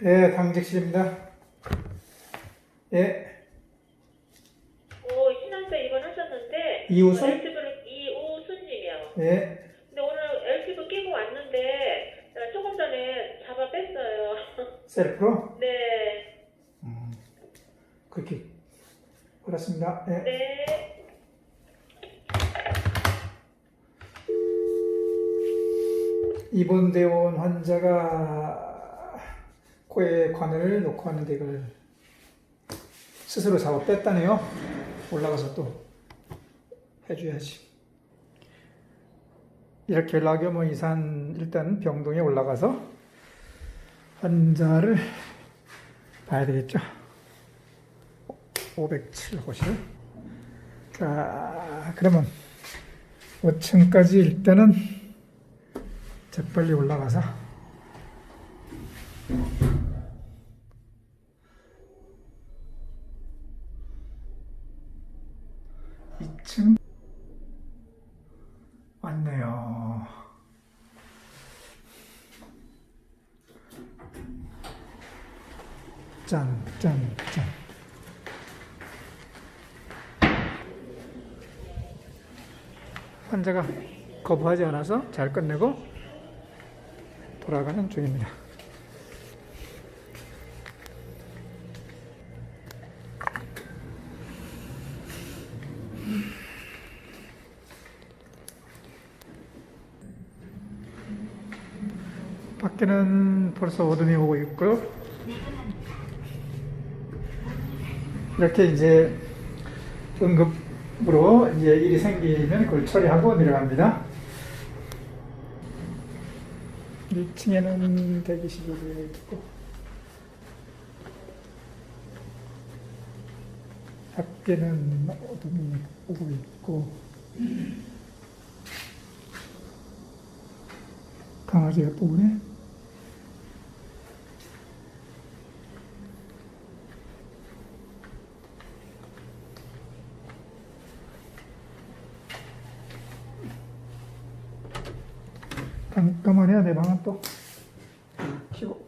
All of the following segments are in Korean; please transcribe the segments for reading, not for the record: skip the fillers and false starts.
예, 당직실입니다. 예. 신한테 입원하셨는데 이우순? LTV를 이우순님이요. 예. 근데 오늘 LTV 끼고 왔는데 조금 전에 잡아 뺐어요. 셀프로? 네. 그렇게. 그렇습니다. 예. 네. 입원되어 온 환자가 코에 관을 놓고 하는데 이걸 스스로 잡아 뺐다네요. 올라가서 또 해줘야지. 이렇게 연락이 오면 이산 일단 병동에 올라가서 환자를 봐야 되겠죠. 507 호실. 자, 그러면 5층까지 일단은 재빨리 올라가서 (2층) 왔네요. 짠, 짠, 짠. 환자가 거부하지 않아서 잘 끝내고 돌아가는 중입니다. 밖에는 벌써 어둠이 오고 있고요. 이렇게 이제 응급으로 이제 일이 생기면 그걸 처리하고 내려갑니다. 1층에는 대기실이 되어 있고 밖에는 어둠이 오고 있고 강아지가 또 오네. 잠깐만 해야 내 방은 또 키고.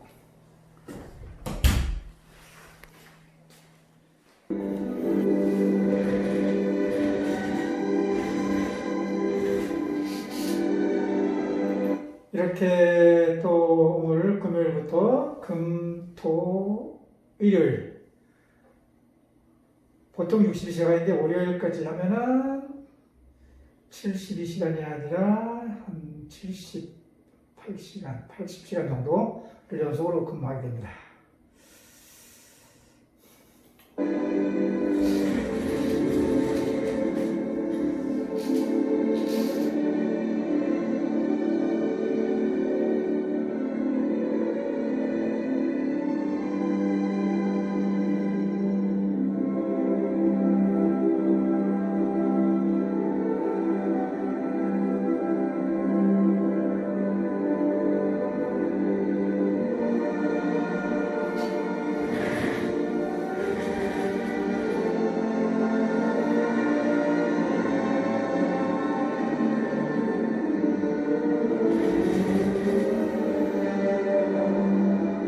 이렇게 또 오늘 금요일부터 금, 토, 일요일 보통 62시간인데 월요일까지 하면은 72시간이 아니라 한 78시간, 80시간 정도를 연속으로 근무하게 됩니다.